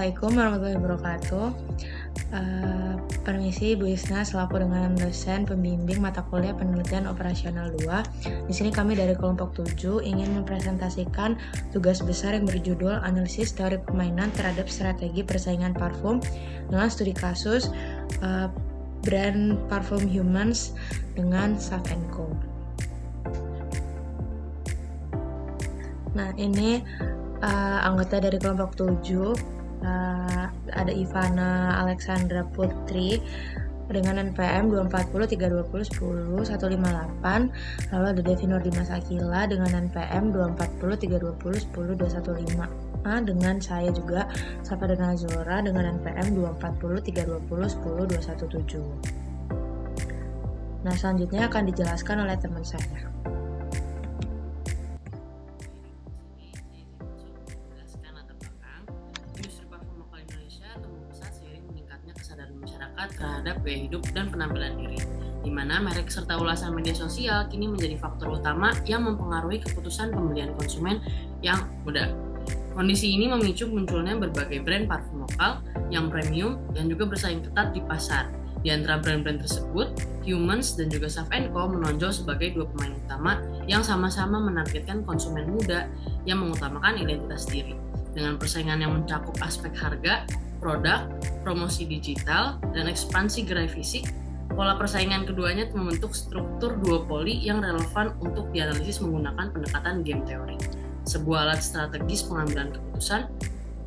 Assalamualaikum warahmatullahi wabarakatuh. Permisi Bu Isna, selaku dengan dosen pembimbing mata kuliah penelitian operasional 2. Di sini kami dari kelompok 7 ingin mempresentasikan tugas besar yang berjudul analisis teori permainan terhadap strategi persaingan parfum dengan studi kasus brand parfum Humans dengan Sav & Co. Nah, ini anggota dari kelompok 7, ada Ivana Alexandra Putri dengan NPM 240 320 10 158. Lalu ada Devi Nurdimas Akila dengan NPM 240 320 10 215. Dengan saya juga Sapadana Zora dengan NPM 240 320 10 217. Nah, selanjutnya akan dijelaskan oleh teman saya. Terhadap gaya hidup dan penampilan diri, di mana merek serta ulasan media sosial kini menjadi faktor utama yang mempengaruhi keputusan pembelian konsumen yang muda. Kondisi ini memicu munculnya berbagai brand parfum lokal yang premium dan juga bersaing ketat di pasar. Di antara brand-brand tersebut, Humans dan juga Sav & Co menonjol sebagai dua pemain utama yang sama-sama menargetkan konsumen muda yang mengutamakan identitas diri. Dengan persaingan yang mencakup aspek harga, produk, promosi digital, dan ekspansi gerai fisik, pola persaingan keduanya membentuk struktur duopoli yang relevan untuk dianalisis menggunakan pendekatan game teori, sebuah alat strategis pengambilan keputusan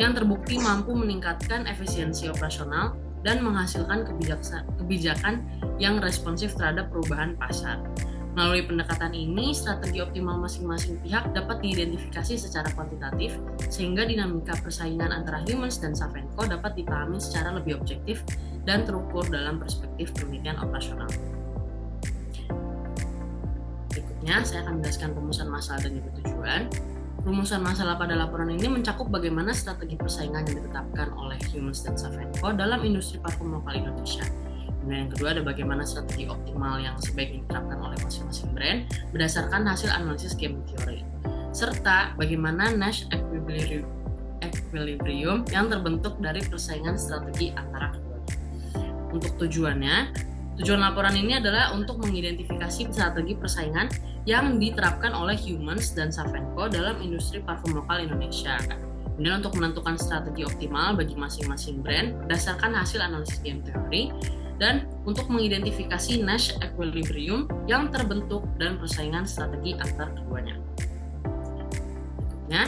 yang terbukti mampu meningkatkan efisiensi operasional dan menghasilkan kebijakan yang responsif terhadap perubahan pasar. Melalui pendekatan ini, strategi optimal masing-masing pihak dapat diidentifikasi secara kuantitatif, sehingga dinamika persaingan antara Humans dan Sav & Co dapat dipahami secara lebih objektif dan terukur dalam perspektif penelitian operasional. Berikutnya, saya akan menjelaskan rumusan masalah dan juga tujuan. Rumusan masalah pada laporan ini mencakup bagaimana strategi persaingan yang ditetapkan oleh Humans dan Sav & Co dalam industri parfum lokal Indonesia. Kemudian yang kedua ada bagaimana strategi optimal yang sebaiknya diterapkan oleh masing-masing brand berdasarkan hasil analisis game theory, serta bagaimana Nash equilibrium yang terbentuk dari persaingan strategi antara keduanya. Untuk tujuan laporan ini adalah untuk mengidentifikasi strategi persaingan yang diterapkan oleh Humans dan Sav & Co dalam industri parfum lokal Indonesia. Kemudian untuk menentukan strategi optimal bagi masing-masing brand berdasarkan hasil analisis game theory, dan untuk mengidentifikasi Nash equilibrium yang terbentuk dan persaingan strategi antar keduanya. Berikutnya,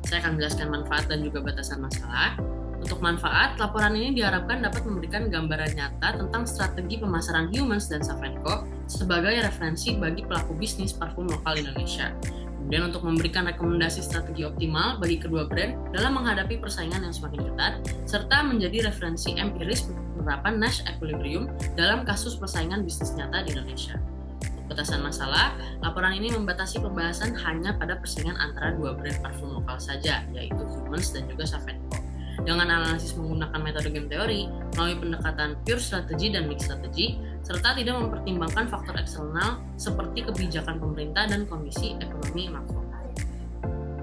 saya akan menjelaskan manfaat dan juga batasan masalah. Untuk manfaat, laporan ini diharapkan dapat memberikan gambaran nyata tentang strategi pemasaran Humans dan Sav & Co sebagai referensi bagi pelaku bisnis parfum lokal Indonesia. Kemudian untuk memberikan rekomendasi strategi optimal bagi kedua brand dalam menghadapi persaingan yang semakin ketat, serta menjadi referensi empiris penerapan Nash equilibrium dalam kasus persaingan bisnis nyata di Indonesia. Untuk batasan masalah, laporan ini membatasi pembahasan hanya pada persaingan antara dua brand parfum lokal saja, yaitu Humans dan juga Sav & Co. Dengan analisis menggunakan metode game teori, melalui pendekatan pure strategi dan mixed strategi, serta tidak mempertimbangkan faktor eksternal seperti kebijakan pemerintah dan kondisi ekonomi makro.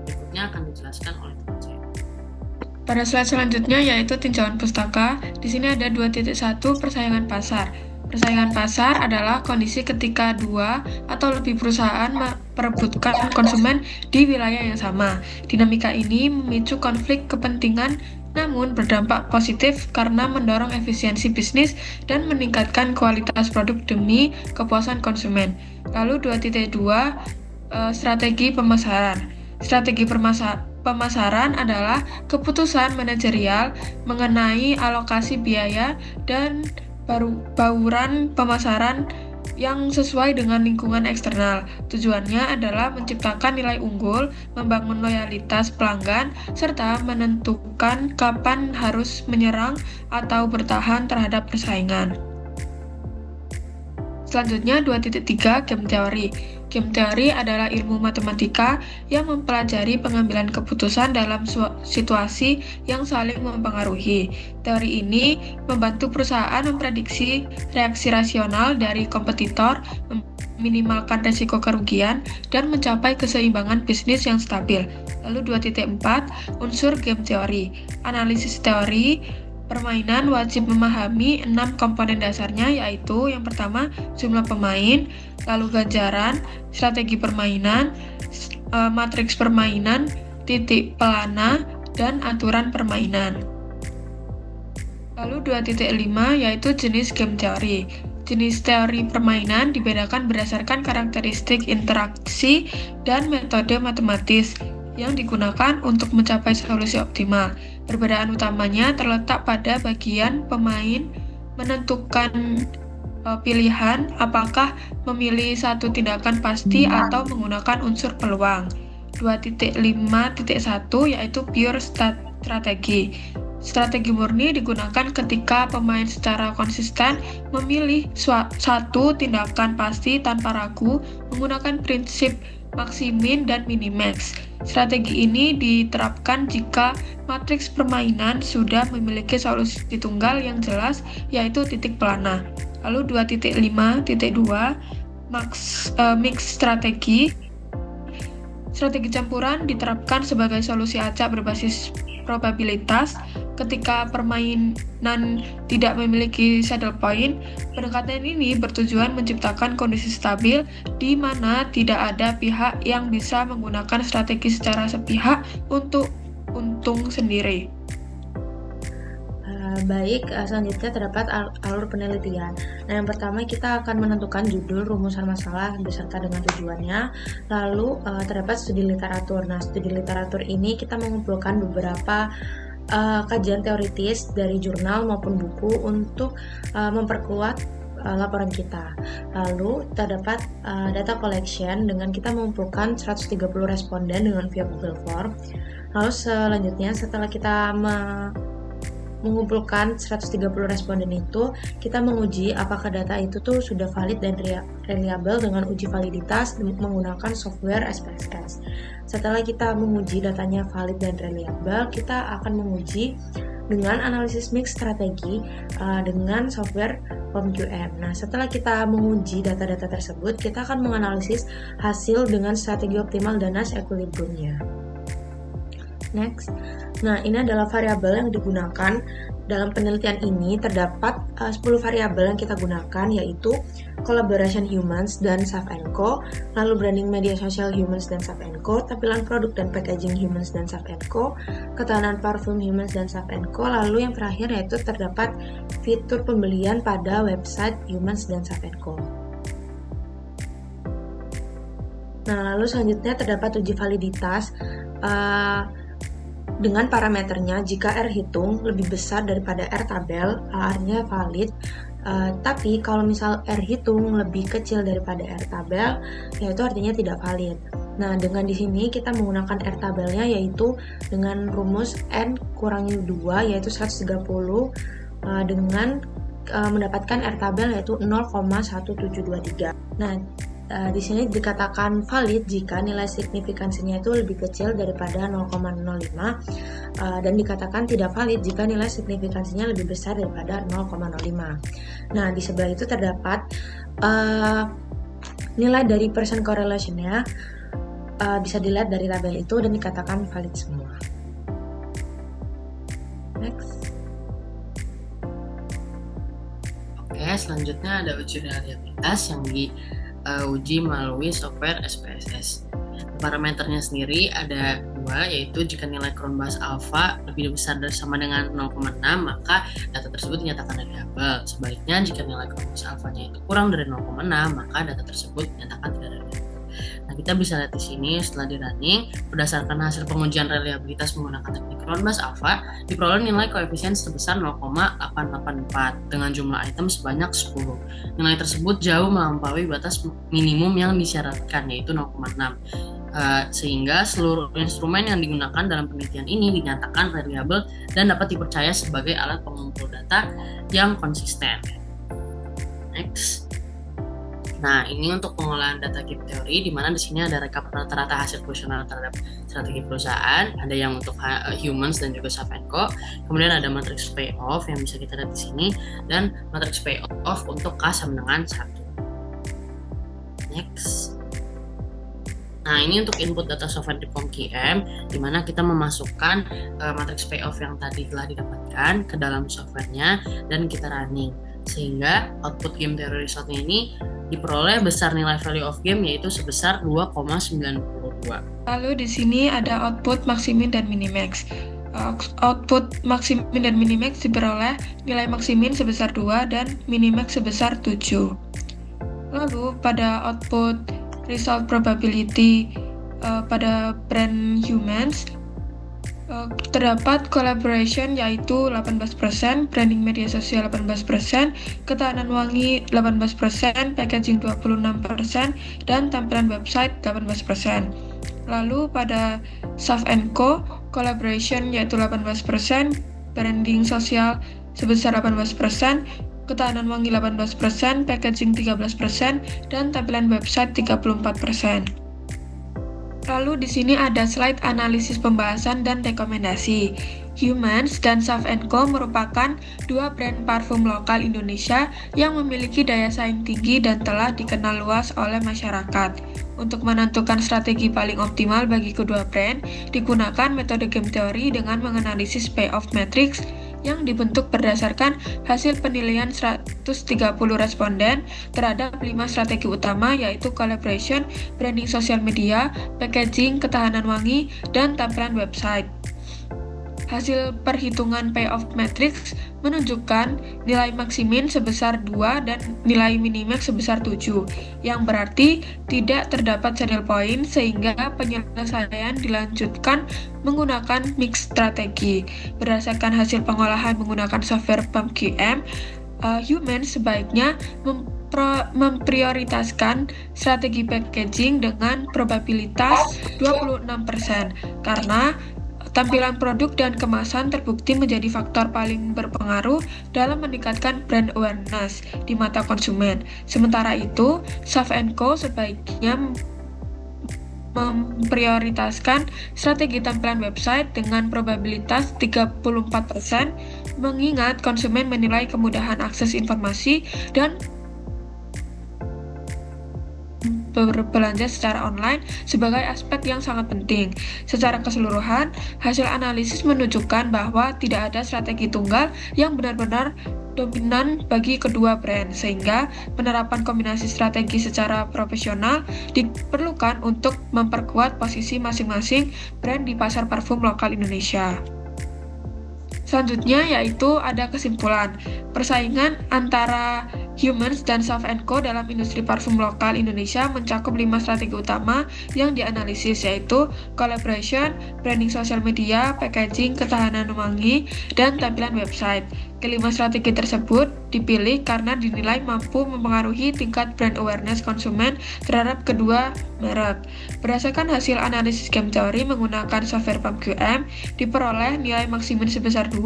Berikutnya akan dijelaskan oleh teman saya. Pada slide selanjutnya yaitu tinjauan pustaka. Di sini ada 2.1 persaingan pasar. Persaingan pasar adalah kondisi ketika dua atau lebih perusahaan memperebutkan konsumen di wilayah yang sama. Dinamika ini memicu konflik kepentingan namun berdampak positif karena mendorong efisiensi bisnis dan meningkatkan kualitas produk demi kepuasan konsumen. Lalu 2.2 strategi pemasaran. Strategi pemasaran adalah keputusan manajerial mengenai alokasi biaya dan bauran pemasaran yang sesuai dengan lingkungan eksternal. Tujuannya adalah menciptakan nilai unggul, membangun loyalitas pelanggan, serta menentukan kapan harus menyerang atau bertahan terhadap persaingan. Selanjutnya 2.3 game theory. Game theory adalah ilmu matematika yang mempelajari pengambilan keputusan dalam situasi yang saling mempengaruhi. Teori ini membantu perusahaan memprediksi reaksi rasional dari kompetitor, meminimalkan risiko kerugian, dan mencapai keseimbangan bisnis yang stabil. Lalu 2.4, unsur game teori. Analisis teori permainan wajib memahami 6 komponen dasarnya, yaitu yang pertama jumlah pemain, lalu ganjaran, strategi permainan, matriks permainan, titik pelana, dan aturan permainan. Lalu 2.5 yaitu jenis game teori. Jenis teori permainan dibedakan berdasarkan karakteristik interaksi dan metode matematis yang digunakan untuk mencapai solusi optimal. Perbedaan utamanya terletak pada bagian pemain menentukan pilihan apakah memilih satu tindakan pasti atau menggunakan unsur peluang. 2.5.1 yaitu pure strategi. Strategi murni digunakan ketika pemain secara konsisten memilih satu tindakan pasti tanpa ragu menggunakan prinsip maksimin dan minimax. Strategi ini diterapkan jika matriks permainan sudah memiliki solusi tunggal yang jelas, yaitu titik pelana. Lalu 2.5.2 mix strategi. Strategi campuran diterapkan sebagai solusi acak berbasis probabilitas. Ketika permainan tidak memiliki saddle point, pendekatan ini bertujuan menciptakan kondisi stabil di mana tidak ada pihak yang bisa menggunakan strategi secara sepihak untuk untung sendiri. Baik, selanjutnya terdapat alur penelitian. Nah, yang pertama kita akan menentukan judul, rumusan masalah beserta dengan tujuannya. Lalu terdapat studi literatur. Nah, studi literatur ini kita mengumpulkan beberapa kajian teoritis dari jurnal maupun buku untuk memperkuat laporan kita. Lalu terdapat data collection dengan kita mengumpulkan 130 responden dengan via Google Form. Lalu selanjutnya setelah kita mengumpulkan 130 responden itu, kita menguji apakah data itu tuh sudah valid dan reliable dengan uji validitas menggunakan software SPSS. Setelah kita menguji datanya valid dan reliable, kita akan menguji dengan analisis mix strategi dengan software POMQM. Nah, setelah kita menguji data-data tersebut, kita akan menganalisis hasil dengan strategi optimal dan Nash equilibriumnya. Next. Nah, ini adalah variabel yang digunakan dalam penelitian ini. Terdapat 10 variabel yang kita gunakan, yaitu collaboration humans dan Saf & Co, lalu branding media sosial humans dan Saf & Co, tampilan produk dan packaging humans dan Saf & Co, ketahanan parfum humans dan Saf & Co, lalu yang terakhir yaitu terdapat fitur pembelian pada website humans dan Saf & Co. Nah, lalu selanjutnya terdapat uji validitas dengan parameternya. Jika R hitung lebih besar daripada R tabel, artinya valid. Tapi kalau misal R hitung lebih kecil daripada R tabel, yaitu artinya tidak valid. Nah, dengan di sini kita menggunakan R tabelnya, yaitu dengan rumus N kurangi 2 yaitu 130 dengan mendapatkan R tabel yaitu 0,1723. Nah, di sini dikatakan valid jika nilai signifikansinya itu lebih kecil daripada 0,05 dan dikatakan tidak valid jika nilai signifikansinya lebih besar daripada 0,05. Nah, di sebelah itu terdapat nilai dari percent correlation-nya, bisa dilihat dari tabel itu dan dikatakan valid semua. Next. Oke, selanjutnya ada uji reliabilitas yang diuji melalui software SPSS. Parameternya sendiri ada dua, yaitu jika nilai Cronbach's alpha lebih besar dari sama dengan 0,6 maka data tersebut dinyatakan reliable. Sebaliknya, jika nilai Cronbach's alpha-nya itu kurang dari 0,6 maka data tersebut dinyatakan tidak reliable. Nah, kita bisa lihat di sini setelah di running, berdasarkan hasil pengujian reliabilitas menggunakan teknik Cronbach's alpha, diperoleh nilai koefisien sebesar 0,884 dengan jumlah item sebanyak 10. Nilai tersebut jauh melampaui batas minimum yang disyaratkan, yaitu 0,6. Sehingga seluruh instrumen yang digunakan dalam penelitian ini dinyatakan reliable dan dapat dipercaya sebagai alat pengumpul data yang konsisten. Next. Nah, ini untuk pengolahan data game teori, di mana di sini ada rekap rata-rata hasil kuesioner terhadap strategi perusahaan, ada yang untuk humans dan juga Saf & Co. Kemudian ada matriks payoff yang bisa kita lihat di sini, dan matriks payoff untuk kas sama dengan 1. Next. Nah, ini untuk input data software di POM-QM, di mana kita memasukkan matriks payoff yang tadi telah didapatkan ke dalam softwarenya dan kita running. Sehingga output game theory resultnya ini diperoleh besar nilai value of game yaitu sebesar 2,92. Lalu di sini ada output maximin dan minimax. Output maximin dan minimax diperoleh nilai maksimin sebesar 2 dan minimax sebesar 7. Lalu pada output result probability pada brand Humans terdapat collaboration yaitu 18%, branding media sosial 18%, ketahanan wangi 18%, packaging 26%, dan tampilan website 18%. Lalu pada Saf & Co, collaboration yaitu 18%, branding sosial sebesar 18%, ketahanan wangi 18%, packaging 13%, dan tampilan website 34%. Lalu di sini ada slide analisis pembahasan dan rekomendasi. Humans dan Saf & Co merupakan dua brand parfum lokal Indonesia yang memiliki daya saing tinggi dan telah dikenal luas oleh masyarakat. Untuk menentukan strategi paling optimal bagi kedua brand, digunakan metode game theory dengan menganalisis payoff matrix yang dibentuk berdasarkan hasil penilaian 130 responden terhadap 5 strategi utama yaitu collaboration, branding sosial media, packaging, ketahanan wangi, dan tampilan website. Hasil perhitungan payoff matrix menunjukkan nilai maksimin sebesar 2 dan nilai minimax sebesar 7, yang berarti tidak terdapat saddle point sehingga penyelesaian dilanjutkan menggunakan mix strategi. Berdasarkan hasil pengolahan menggunakan software POM-QM, Humans sebaiknya memprioritaskan strategi packaging dengan probabilitas 26% karena tampilan produk dan kemasan terbukti menjadi faktor paling berpengaruh dalam meningkatkan brand awareness di mata konsumen. Sementara itu, Saf & Co sebaiknya memprioritaskan strategi tampilan website dengan probabilitas 34% mengingat konsumen menilai kemudahan akses informasi dan berbelanja secara online sebagai aspek yang sangat penting. Secara keseluruhan, hasil analisis menunjukkan bahwa tidak ada strategi tunggal yang benar-benar dominan bagi kedua brand, sehingga penerapan kombinasi strategi secara profesional diperlukan untuk memperkuat posisi masing-masing brand di pasar parfum lokal Indonesia. Selanjutnya yaitu ada kesimpulan. Persaingan antara Humans dan Saf & Co dalam industri parfum lokal Indonesia mencakup 5 strategi utama yang dianalisis yaitu collaboration, branding sosial media, packaging, ketahanan wangi, dan tampilan website. Kelima strategi tersebut dipilih karena dinilai mampu mempengaruhi tingkat brand awareness konsumen terhadap kedua merek. Berdasarkan hasil analisis game theory menggunakan software POM-QM, diperoleh nilai maksimin sebesar 2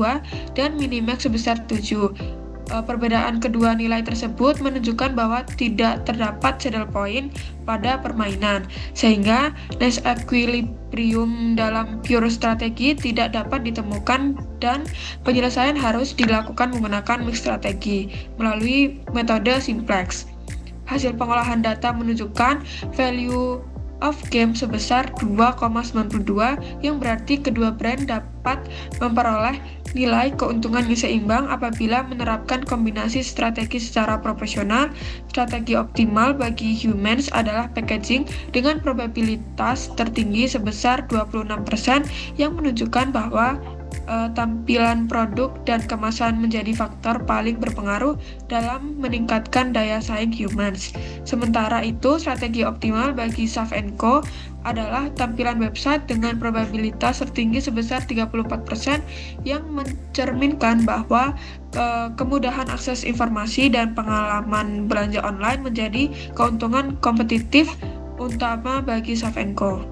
dan minimax sebesar 7. Perbedaan kedua nilai tersebut menunjukkan bahwa tidak terdapat saddle point pada permainan, sehingga nice equilibrium dalam pure strategi tidak dapat ditemukan dan penyelesaian harus dilakukan menggunakan mix strategi melalui metode simplex. Hasil pengolahan data menunjukkan value of game sebesar 2,92 yang berarti kedua brand dapat memperoleh nilai keuntungan yang seimbang apabila menerapkan kombinasi strategi secara profesional. Strategi optimal bagi Humans adalah packaging dengan probabilitas tertinggi sebesar 26% yang menunjukkan bahwa tampilan produk dan kemasan menjadi faktor paling berpengaruh dalam meningkatkan daya saing Humans. Sementara itu, strategi optimal bagi Saf & Co adalah tampilan website dengan probabilitas tertinggi sebesar 34% yang mencerminkan bahwa kemudahan akses informasi dan pengalaman belanja online menjadi keuntungan kompetitif utama bagi Saf & Co.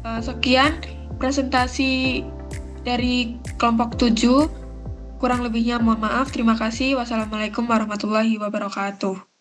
Sekian presentasi dari kelompok 7. Kurang lebihnya mohon maaf. Terima kasih. Wassalamualaikum warahmatullahi wabarakatuh.